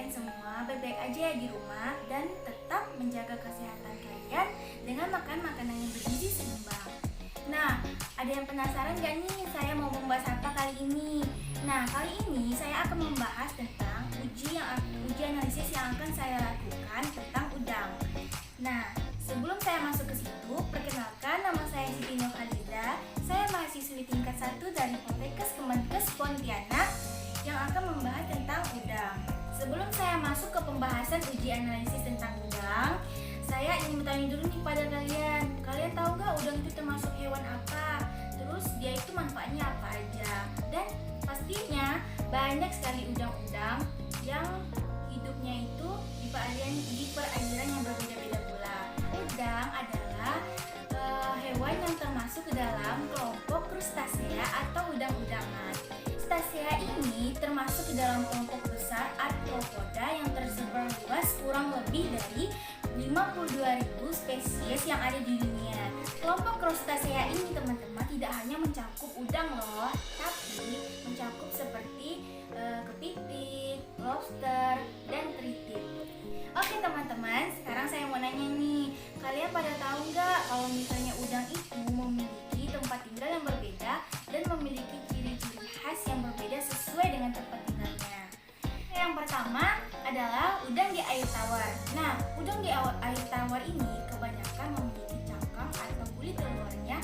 kalian semua baik-baik aja ya di rumah dan tetap menjaga kesehatan kalian dengan makan makanan yang bergizi seimbang. Nah, ada yang penasaran gak nih saya mau membahas apa kali ini? Nah, kali ini saya akan membahas tentang uji analisis yang akan saya lakukan tentang udang. Nah, sebelum saya masuk ke situ, perkenalkan nama saya Siti Nur Khalida. Saya mahasiswi tingkat 1 dari Poltekkes Kemenkes Pontianak yang akan membahas tentang udang. Sebelum saya masuk ke pembahasan uji analisis tentang udang, saya ingin bertanya dulu nih pada kalian. Kalian tahu gak udang itu termasuk hewan apa? Terus dia itu manfaatnya apa aja? Dan pastinya banyak sekali udang-udang yang hidupnya itu di perairan yang berbeda-beda pula. Udang adalah hewan yang termasuk ke dalam kelompok krustasea atau udang-udangan. Krustasea ini termasuk ke dalam kelompok besar arthropoda yang tersebar luas kurang lebih dari 52.000 spesies yang ada di dunia. Kelompok krustasea ini teman-teman tidak hanya mencakup udang loh, tapi mencakup seperti kepiting, lobster, dan tritip. Oke teman-teman, sekarang saya mau nanya nih, kalian pada tahu nggak kalau misalnya udang itu memiliki tempat tinggal yang berbeda dan memiliki ciri-ciri khas yang berbeda sesuai dengan tempat tinggalnya? Yang pertama adalah udang di air tawar. Nah, udang di air tawar ini kebanyakan memiliki cangkang atau kulit luarnya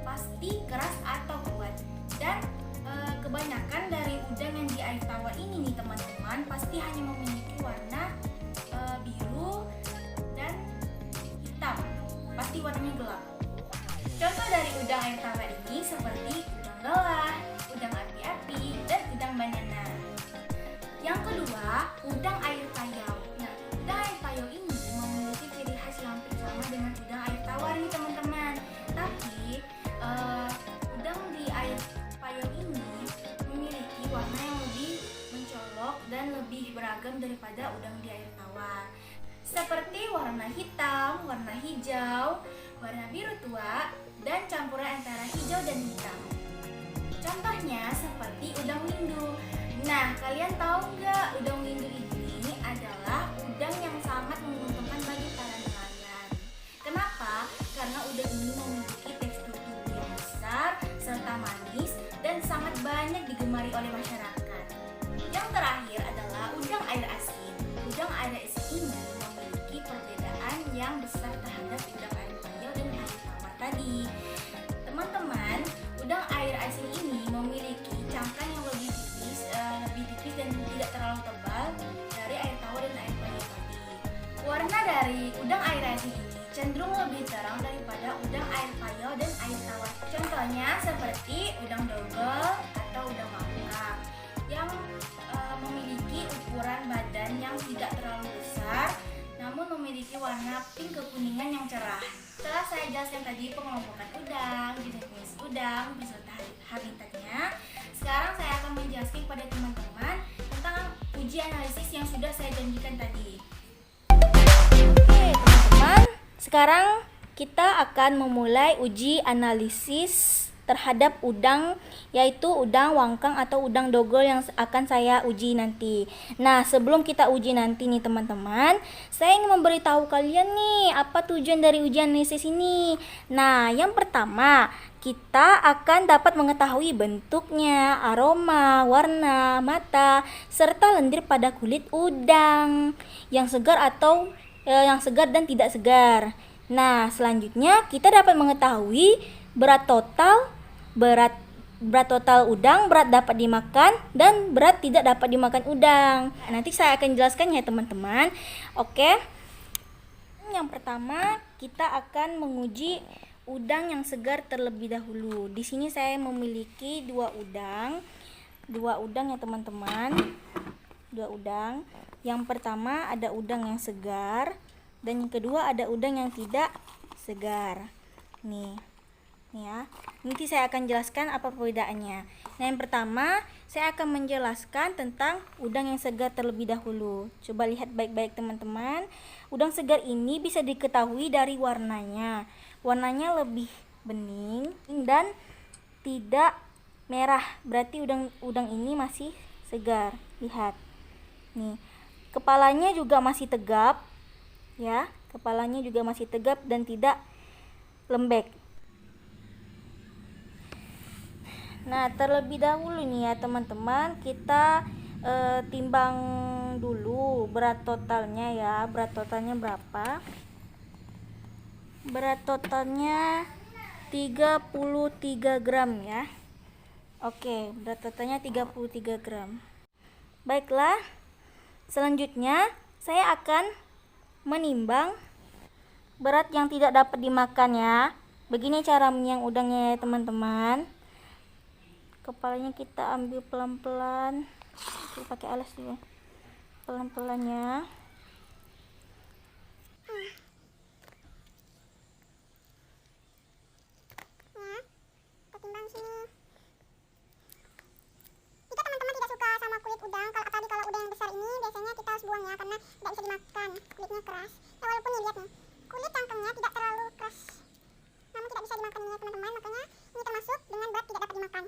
pasti keras atau kuat. Dan kebanyakan dari udang yang di air tawar ini nih teman-teman pasti hanya memiliki warna biru dan hitam. Pasti warnanya gelap. Contoh dari udang air tawar ini seperti udang galah, udang api-api, dan udang banana. Yang kedua, udang air payau. Nah, udang air payau ini memiliki ciri khas yang hampir sama dengan udang air tawar nih teman-teman. Tapi udang di air payau ini memiliki warna yang lebih mencolok dan lebih beragam daripada udang di air tawar. Seperti warna hitam, warna hijau, warna biru tua, dan campuran antara hijau dan hitam. Contohnya seperti udang windu. Nah, kalian tahu nggak udang windu ini adalah udang yang sangat menguntungkan bagi para nelayan. Kenapa? Karena udang ini memiliki tekstur tubuh yang besar, serta manis, dan sangat banyak digemari oleh masyarakat. Yang terakhir adalah udang air asin. Udang air asin ini memiliki perbedaan yang besar terhadap udang air payau dan air tawar tadi. Teman-teman, udang air asin ini memiliki cangkang yang lebih tipis dan tidak terlalu tebal dari air tawar dan air payau tadi. Warna dari udang air asin ini cenderung lebih terang daripada udang air payau dan air tawar. Contohnya seperti udang dogel atau udang mangkak yang memiliki ukuran badan yang tidak terlalu besar namun memiliki warna pink kekuningan yang cerah. Setelah saya jelaskan tadi pengelompokan udang, jenis udang beserta habitatnya, sekarang saya akan menjelaskan kepada teman-teman tentang uji analisis yang sudah saya janjikan tadi. Oke teman-teman, sekarang kita akan memulai uji analisis terhadap udang, yaitu udang wangkang atau udang dogel yang akan saya uji nanti. Nah, sebelum kita uji nanti nih teman-teman, saya ingin memberitahu kalian nih apa tujuan dari uji analisis ini. Nah, yang pertama, kita akan dapat mengetahui bentuknya, aroma, warna, mata, serta lendir pada kulit udang yang segar atau yang segar dan tidak segar. Nah, selanjutnya kita dapat mengetahui berat total udang, berat dapat dimakan, dan berat tidak dapat dimakan udang. Nanti saya akan jelaskan ya teman-teman. Oke. Yang pertama, kita akan menguji udang yang segar terlebih dahulu. Di sini saya memiliki dua udang ya teman-teman. Dua udang. Yang pertama ada udang yang segar dan yang kedua ada udang yang tidak segar. Nih ya. Nanti saya akan jelaskan apa perbedaannya. Nah, yang pertama saya akan menjelaskan tentang udang yang segar terlebih dahulu. Coba lihat baik-baik teman-teman. Udang segar ini bisa diketahui dari warnanya. Warnanya lebih bening dan tidak merah. Berarti udang ini masih segar. Lihat. Nih. kepalanya juga masih tegap ya, kepalanya juga masih tegap dan tidak lembek. Nah, terlebih dahulu nih ya teman-teman, kita timbang dulu berat totalnya ya. Berat totalnya berapa? Berat totalnya 33 gram ya. Oke, berat totalnya 33 gram. Baiklah, selanjutnya saya akan menimbang berat yang tidak dapat dimakan ya. Begini cara menyiang udangnya ya teman-teman. Kepalanya kita ambil pelan-pelan. Pakai alas dulu. Pelan-pelan ya. Ketimbang sini. Jika teman-teman tidak suka sama kulit udang, kalau udang yang besar ini biasanya kita harus buang ya, karena tidak bisa dimakan, kulitnya keras. Ya walaupun nih lihat nih, kulit cangkangnya tidak terlalu keras, namun tidak bisa dimakan ini ya teman-teman. Makanya ini termasuk dengan berat tidak dapat dimakan.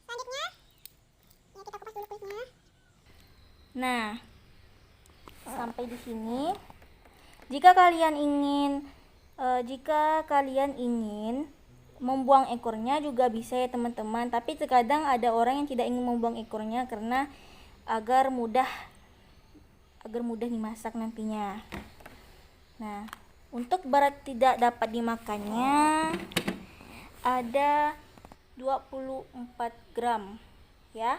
Selanjutnya, ya kita kupas dulu kulitnya. Nah, sampai di sini. Jika kalian ingin membuang ekornya juga bisa ya teman-teman, tapi terkadang ada orang yang tidak ingin membuang ekornya karena agar mudah dimasak nantinya. Nah, untuk berat tidak dapat dimakannya ada 24 gram ya,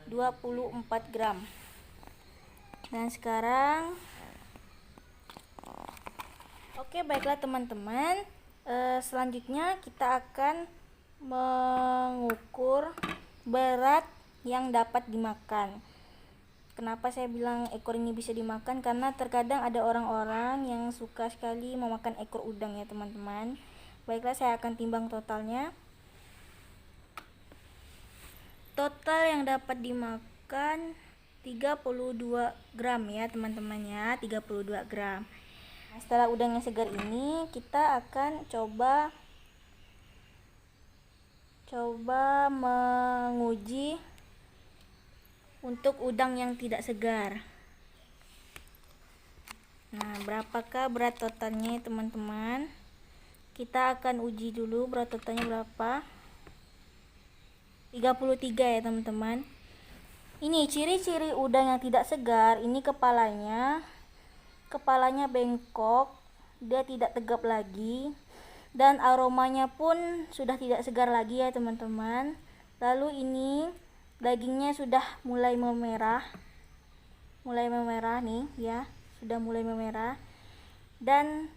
24 gram. Dan sekarang oke, baiklah teman-teman, selanjutnya kita akan mengukur berat yang dapat dimakan. Kenapa saya bilang ekor ini bisa dimakan? Karena terkadang ada orang-orang yang suka sekali memakan ekor udang ya teman-teman. Baiklah, saya akan timbang totalnya. Total yang dapat dimakan 32 gram ya teman-teman ya, 32 gram. Nah, setelah udang yang segar ini kita akan coba menguji untuk udang yang tidak segar. Nah, berapakah berat totalnya teman-teman? Kita akan uji dulu berat totalnya berapa. 33 ya teman-teman. Ini ciri-ciri udang yang tidak segar. Ini kepalanya bengkok, dia tidak tegap lagi, dan aromanya pun sudah tidak segar lagi ya teman-teman. Lalu ini dagingnya sudah mulai memerah nih ya, sudah mulai memerah, dan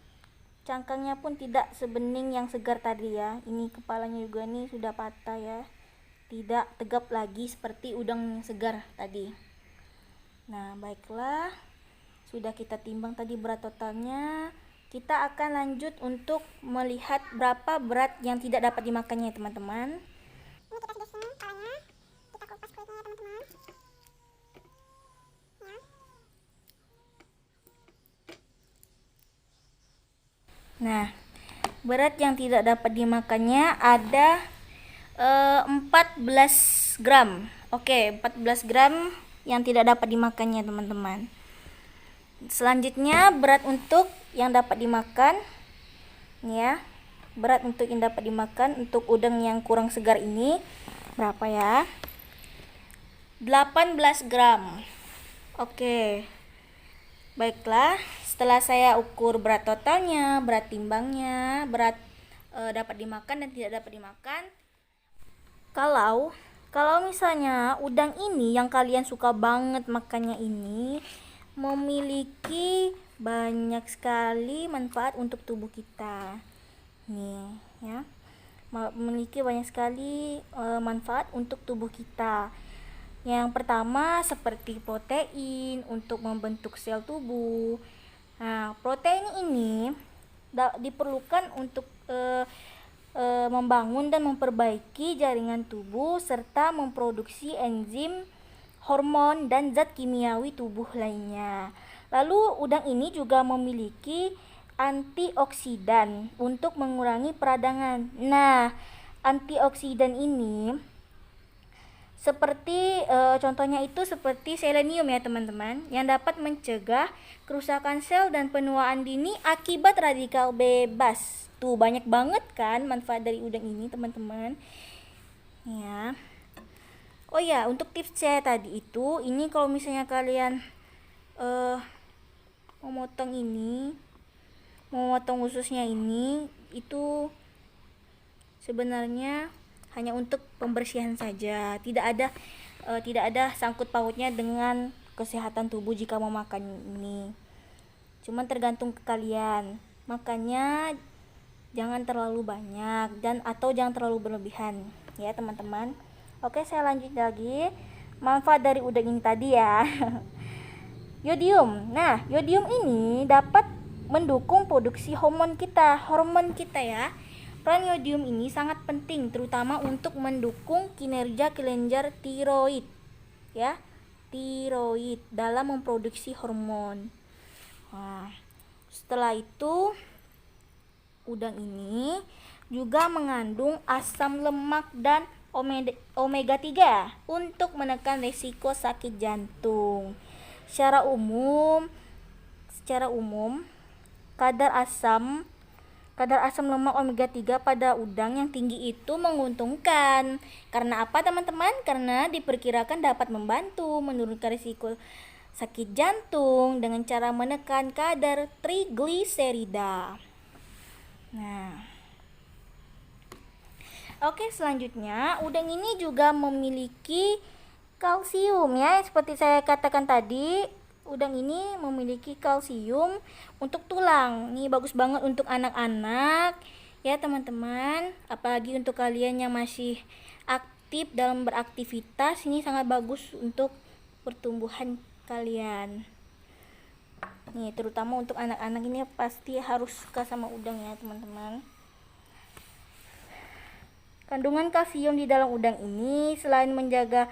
cangkangnya pun tidak sebening yang segar tadi ya. Ini kepalanya juga nih sudah patah ya, tidak tegap lagi seperti udang yang segar tadi. Nah, baiklah, sudah kita timbang tadi berat totalnya. Kita akan lanjut untuk melihat berapa berat yang tidak dapat dimakannya teman-teman. Ini kita sudah senang kepalanya, kita kupas kulitnya teman-teman ya. Nah, berat yang tidak dapat dimakannya ada 14 gram. Oke, 14 gram yang tidak dapat dimakannya teman-teman. Selanjutnya berat untuk yang dapat dimakan ya. Berat untuk yang dapat dimakan untuk udang yang kurang segar ini berapa ya? 18 gram. Oke. Baiklah, setelah saya ukur berat totalnya, berat timbangnya, berat dapat dimakan dan tidak dapat dimakan. Kalau misalnya udang ini yang kalian suka banget makannya ini memiliki banyak sekali manfaat untuk tubuh kita nih ya, memiliki banyak sekali manfaat untuk tubuh kita. Yang pertama seperti protein untuk membentuk sel tubuh. Nah, protein ini diperlukan untuk membangun dan memperbaiki jaringan tubuh serta memproduksi enzim, hormon, dan zat kimiawi tubuh lainnya. Lalu udang ini juga memiliki antioksidan untuk mengurangi peradangan. Nah, antioksidan ini Seperti contohnya itu seperti selenium ya teman-teman, yang dapat mencegah kerusakan sel dan penuaan dini akibat radikal bebas. Tuh banyak banget kan manfaat dari udang ini teman-teman. Ya. Oh ya, untuk tips saya tadi itu, ini kalau misalnya kalian memotong ususnya ini, itu sebenarnya hanya untuk pembersihan saja, tidak ada sangkut pautnya dengan kesehatan tubuh jika mau makan ini. Cuman tergantung ke kalian. Makanya jangan terlalu banyak atau jangan terlalu berlebihan ya teman-teman. Oke, saya lanjut lagi. Manfaat dari udang ini tadi ya. Yodium. Nah, yodium ini dapat mendukung produksi hormon kita ya. Peran yodium ini sangat penting terutama untuk mendukung kinerja kelenjar tiroid ya. Tiroid dalam memproduksi hormon. Nah, setelah itu udang ini juga mengandung asam lemak dan omega 3 untuk menekan risiko sakit jantung. Secara umum kadar asam lemak omega 3 pada udang yang tinggi itu menguntungkan. Karena apa teman-teman? Karena diperkirakan dapat membantu menurunkan risiko sakit jantung dengan cara menekan kadar trigliserida. Nah, oke, selanjutnya udang ini juga memiliki kalsium ya. Seperti saya katakan tadi, udang ini memiliki kalsium untuk tulang. Ini bagus banget untuk anak-anak ya teman-teman. Apalagi untuk kalian yang masih aktif dalam beraktivitas, ini sangat bagus untuk pertumbuhan kalian. Nih, terutama untuk anak-anak ini pasti harus suka sama udang ya teman-teman. Kandungan kalsium di dalam udang ini selain menjaga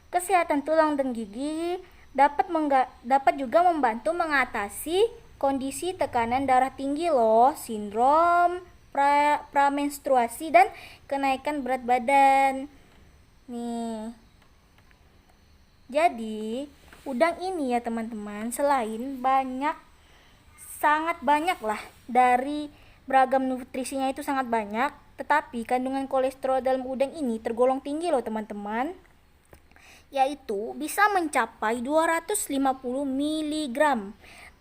kesehatan tulang dan gigi, dapat juga membantu mengatasi kondisi tekanan darah tinggi loh, sindrom pramenstruasi dan kenaikan berat badan. Nih. Jadi, udang ini ya teman-teman, selain sangat banyak lah, dari beragam nutrisinya itu sangat banyak, tetapi kandungan kolesterol dalam udang ini tergolong tinggi loh teman-teman, yaitu bisa mencapai 250 mg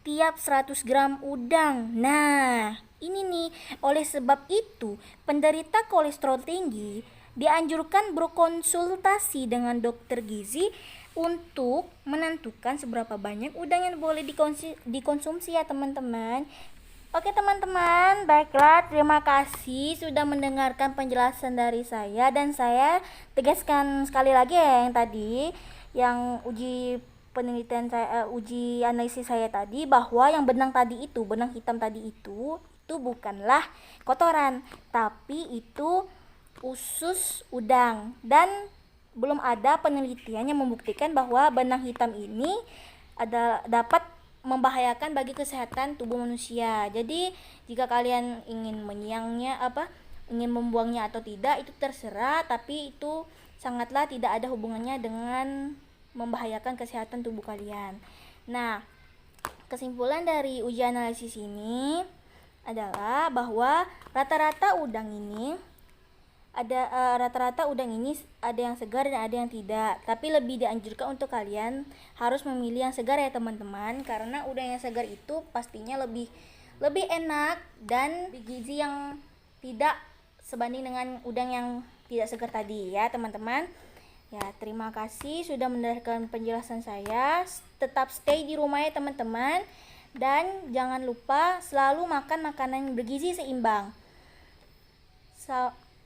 tiap 100 gram udang. Nah, ini nih, oleh sebab itu penderita kolesterol tinggi dianjurkan berkonsultasi dengan dokter gizi untuk menentukan seberapa banyak udang yang boleh dikonsumsi ya teman-teman. Oke teman-teman, baiklah, terima kasih sudah mendengarkan penjelasan dari saya, dan saya tegaskan sekali lagi ya yang tadi, yang uji analisis saya tadi, bahwa yang benang hitam tadi itu bukanlah kotoran, tapi itu usus udang, dan belum ada penelitian yang membuktikan bahwa benang hitam ini dapat membahayakan bagi kesehatan tubuh manusia. Jadi jika kalian ingin ingin membuangnya atau tidak, itu terserah, tapi itu sangatlah tidak ada hubungannya dengan membahayakan kesehatan tubuh kalian. Nah, kesimpulan dari uji analisis ini adalah bahwa rata-rata udang ini ada yang segar dan ada yang tidak, tapi lebih dianjurkan untuk kalian harus memilih yang segar ya teman-teman, karena udang yang segar itu pastinya lebih enak dan gizi yang tidak sebanding dengan udang yang tidak segar tadi ya teman-teman. Ya, terima kasih sudah mendengarkan penjelasan saya. Tetap stay di rumah ya teman-teman, dan jangan lupa selalu makan makanan yang bergizi seimbang.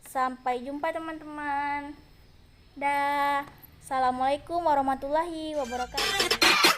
Sampai jumpa teman-teman. Dah. Assalamualaikum warahmatullahi wabarakatuh.